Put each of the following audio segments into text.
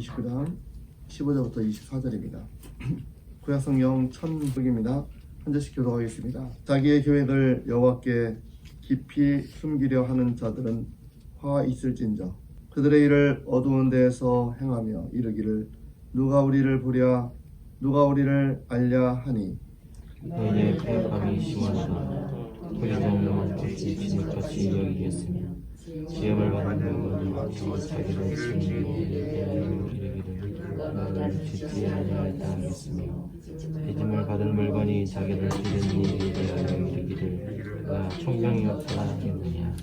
29장 15절부터 24절입니다. 구약성경 1000쪽입니다. 한 절씩 교독하겠습니다. 자기의 계획을 여호와께 깊이 숨기려 하는 자들은 화 있을진저 그들의 일을 어두운 데에서 행하며 이르기를 누가 우리를 보랴 누가 우리를 알랴 하니 너희의 패감이 심하다. 토기장은 빛이 진흙같이 여기겠으며 시험을 받는 물건이 자기를 숨기고 이르기를 나를 짓지 아니하였다 하겠으며 빚음을 받은 물건이 자기를 빚은 일에 대하여 이르기를 나 총명이었다 하겠느냐.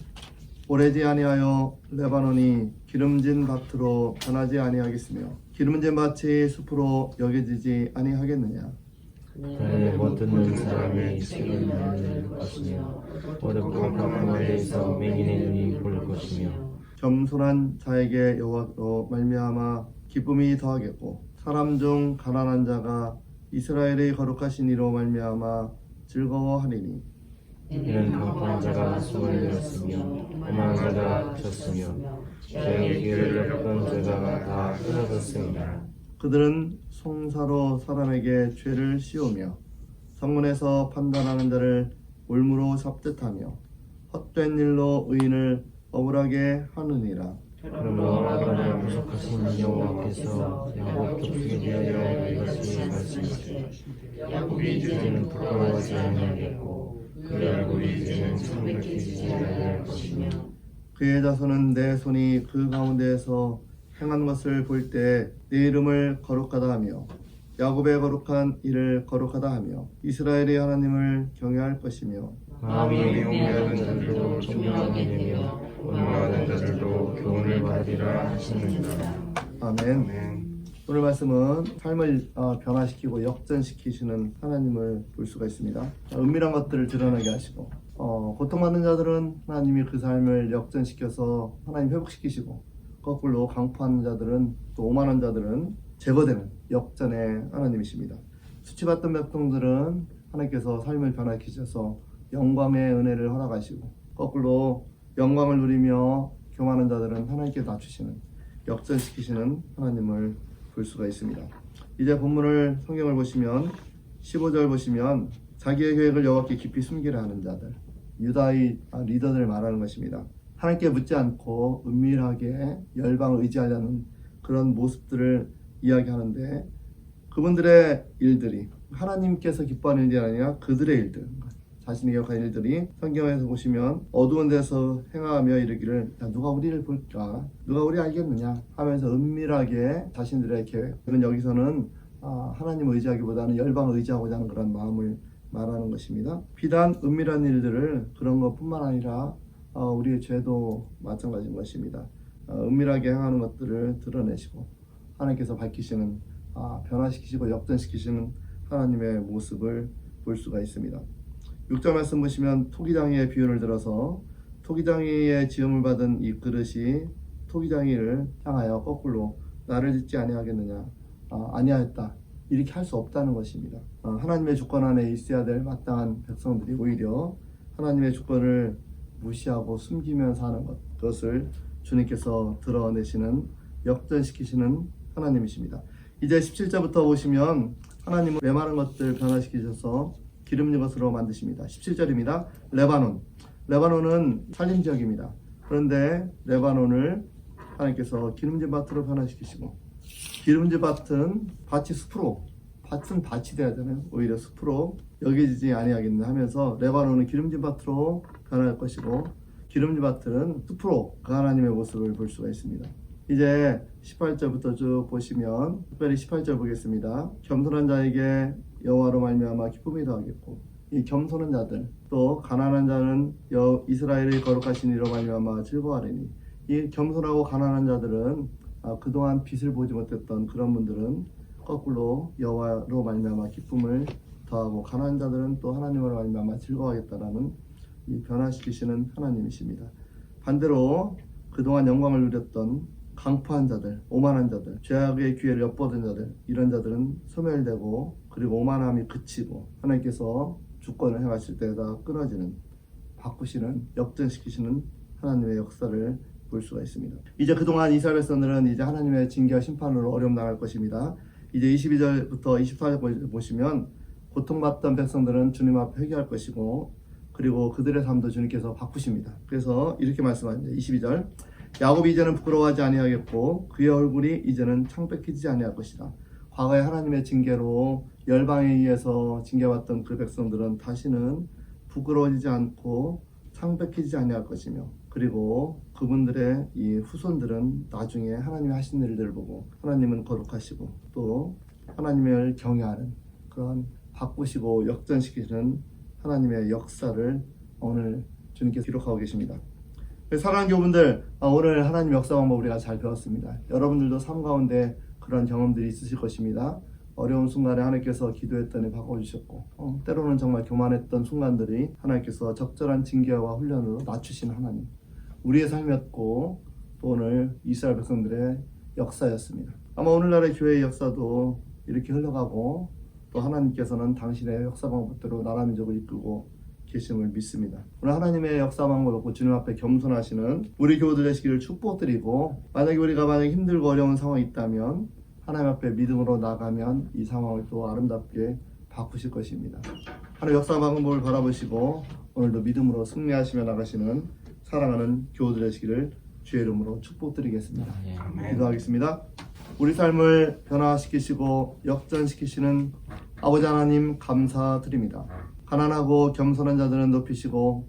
오래지 아니하여 레바논이 기름진 밭으로 변하지 아니하겠으며 기름진 밭이 숲으로 여겨지지 아니하겠느냐. 그를 못 듣는 사람이 책을 물을 것이며 어둡고 깜깜한 데에서 맹인의 눈이 볼 것이며 겸손한 자에게 여호와로 말미암아 기쁨이 더하겠고 사람 중 가난한 자가 이스라엘의 거룩하신 이로 말미암아 즐거워하리니 이는 강포한 자가 숨을 잃었으며 오만한 자가 졌으며 자기의 길을 엮은 자가 다 끊어졌습니다. 그들은 송사로 사람에게 죄를 씌우며 성문에서 판단하는 자를 올무로 삽뜻하며 헛된 일로 의인을 억울하게 하느니라. 그러므로 아브라함을 구속하신 여호와께서 야곱 족속에 대하여 이것이 말씀하시되 야곱이 이제는 부끄러워하지 아니하겠고 그의 얼굴이 이제는 창백해지지 아니할 것이며 그의 자손은 내 손이 그 가운데에서 행한 것을 볼 때 내 이름을 거룩하다 하며 야곱의 거룩한 일을 거룩하다 하며 이스라엘의 하나님을 경외할 것이며 마음이 용맹하는 자들도 존경하게 되며 원망하는 자들도 교훈을 받으리라 하시느니라. 아멘. 오늘 말씀은 삶을 변화시키고 역전시키시는 하나님을 볼 수가 있습니다. 은밀한 것들을 드러나게 하시고 고통받는 자들은 하나님이 그 삶을 역전시켜서 하나님 회복시키시고 거꾸로 강포하는 자들은 또 오만한 자들은 제거되는 역전의 하나님이십니다. 수치받던 백성들은 하나님께서 삶을 변화시키셔서 영광의 은혜를 허락하시고 거꾸로 영광을 누리며 교만한 자들은 하나님께 낮추시는 역전시키시는 하나님을 볼 수가 있습니다. 이제 본문을 성경을 보시면 15절 보시면 자기의 계획을 여호와께 깊이 숨기려 하는 자들 유다의 리더들을 말하는 것입니다. 하나님께 묻지 않고 은밀하게 열방을 의지하려는 그런 모습들을 이야기하는데 그분들의 일들이 하나님께서 기뻐하는 일이 아니라 그들의 일들 자신이 기억한 일들이 성경에서 보시면 어두운 데서 행하며 이르기를 누가 우리를 볼까 누가 우리 알겠느냐 하면서 은밀하게 자신들의 계획 그런 여기서는 하나님을 의지하기보다는 열방을 의지하고자 하는 그런 마음을 말하는 것입니다. 비단 은밀한 일들을 그런 것뿐만 아니라 우리의 죄도 마찬가지인 것입니다. 은밀하게 행하는 것들을 드러내시고 하나님께서 밝히시는 변화시키시고 역전시키시는 하나님의 모습을 볼 수가 있습니다. 6절 말씀 보시면 토기장이의 비유를 들어서 토기장이의 지음을 받은 이 그릇이 토기장이를 향하여 거꾸로 나를 짓지 아니하겠느냐 아니하였다 이렇게 할 수 없다는 것입니다. 하나님의 주권 안에 있어야 될 마땅한 백성들이 오히려 하나님의 주권을 무시하고 숨기면서 하는 그것을 주님께서 드러내시는 역전시키시는 하나님이십니다. 이제 17절부터 보시면 하나님은 메마른 것들 변화시키셔서 기름진 것으로 만드십니다. 17절입니다. 레바논은 산림지역입니다. 그런데 레바논을 하나님께서 기름진 밭으로 변화시키시고 기름진 밭은 밭이 돼야 되는 오히려 숲으로 여겨지지 아니하겠느냐 하면서 레바논은 기름진 밭으로 변할 것이고 기름진 밭은 숲으로 그 하나님의 모습을 볼 수가 있습니다. 이제 18절부터 쭉 보시면 특별히 18절 보겠습니다. 겸손한 자에게 여호와로 말미암아 기쁨이 더하겠고 이 겸손한 자들 또 가난한 자는 이스라엘의 거룩하신 이로 말미암아 즐거워하리니 이 겸손하고 가난한 자들은 그동안 빛을 보지 못했던 그런 분들은 거꾸로 여호와로 말미암아 기쁨을 더하고 가난한 자들은 또 하나님으로 말미암아 즐거워하겠다라는 이 변화시키시는 하나님이십니다. 반대로 그동안 영광을 누렸던 강포한 자들, 오만한 자들, 죄악의 기회를 엿보던 자들 이런 자들은 소멸되고 그리고 오만함이 그치고 하나님께서 주권을 행하실 때가 끊어지는 바꾸시는 역전시키시는 하나님의 역사를 볼 수가 있습니다. 이제 그동안 이스라엘 백성들은 이제 하나님의 징계와 심판으로 어려움 당할 것입니다. 이제 22절부터 24절 보시면 고통받던 백성들은 주님 앞에 회개할 것이고 그리고 그들의 삶도 주님께서 바꾸십니다. 그래서 이렇게 말씀합니다. 22절 야곱이 이제는 부끄러워하지 아니하겠고 그의 얼굴이 이제는 창백해지지 아니할 것이다. 과거에 하나님의 징계로 열방에 의해서 징계받던 그 백성들은 다시는 부끄러워지지 않고 창백해지지 아니할 것이며 그리고 그분들의 이 후손들은 나중에 하나님이 하신 일들을 보고 하나님은 거룩하시고 또 하나님을 경외하는 그런 바꾸시고 역전시키시는 하나님의 역사를 오늘 주님께서 기록하고 계십니다. 사랑하는 교우분들, 오늘 하나님 역사 방법 우리가 잘 배웠습니다. 여러분들도 삶 가운데 그런 경험들이 있으실 것입니다. 어려운 순간에 하나님께서 기도했더니 바꿔주셨고 때로는 정말 교만했던 순간들이 하나님께서 적절한 징계와 훈련으로 낮추신 하나님, 우리의 삶이었고 또 오늘 이스라엘 백성들의 역사였습니다. 아마 오늘날의 교회의 역사도 이렇게 흘러가고 또 하나님께서는 당신의 역사 방법대로 나라 민족을 이끌고 계심을 믿습니다. 오늘 하나님의 역사 방법을 얻고 주님 앞에 겸손하시는 우리 교우들 되시기를 축복드리고 만약에 우리가 힘들고 어려운 상황이 있다면 하나님 앞에 믿음으로 나가면 이 상황을 또 아름답게 바꾸실 것입니다. 하나님 역사 방법을 바라보시고 오늘도 믿음으로 승리하시며 나가시는 사랑하는 교우들 되시기를 주의 이름으로 축복드리겠습니다. 기도하겠습니다. 우리 삶을 변화시키시고 역전시키시는 아버지 하나님 감사드립니다. 가난하고 겸손한 자들은 높이시고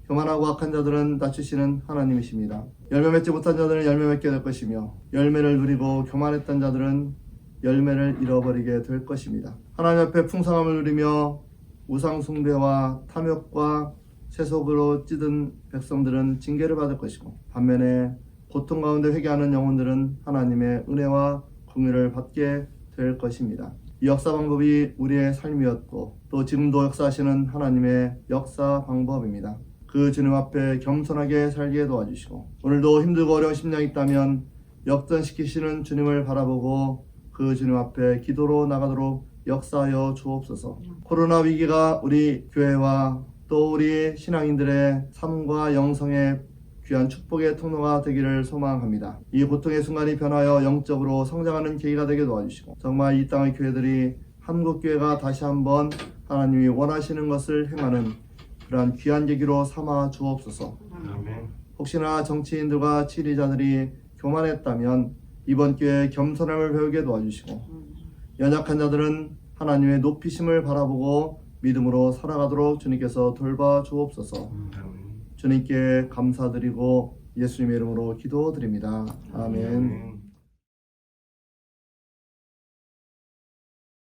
교만하고 악한 자들은 낮추시는 하나님이십니다. 열매 맺지 못한 자들은 열매 맺게 될 것이며 열매를 누리고 교만했던 자들은 열매를 잃어버리게 될 것입니다. 하나님 앞에 풍성함을 누리며 우상 숭배와 탐욕과 세속으로 찌든 백성들은 징계를 받을 것이고 반면에 고통 가운데 회개하는 영혼들은 하나님의 은혜와 긍휼을 받게 될 것입니다. 이 역사 방법이 우리의 삶이었고 또 지금도 역사하시는 하나님의 역사 방법입니다. 그 주님 앞에 겸손하게 살게 도와주시고 오늘도 힘들고 어려운 심령이 있다면 역전시키시는 주님을 바라보고 그 주님 앞에 기도로 나가도록 역사하여 주옵소서. 코로나 위기가 우리 교회와 또 우리 신앙인들의 삶과 영성의 귀한 축복의 통로가 되기를 소망합니다. 이 고통의 순간이 변하여 영적으로 성장하는 계기가 되게 도와주시고 정말 이 땅의 교회들이 한국교회가 다시 한번 하나님이 원하시는 것을 행하는 그러한 귀한 계기로 삼아 주옵소서. 혹시나 정치인들과 지리자들이 교만했다면 이번 기회에 겸손함을 배우게 도와주시고 연약한 자들은 하나님의 높이심을 바라보고 믿음으로 살아가도록 주님께서 돌봐 주옵소서. 주님께 감사드리고 예수님의 이름으로 기도드립니다. 아멘.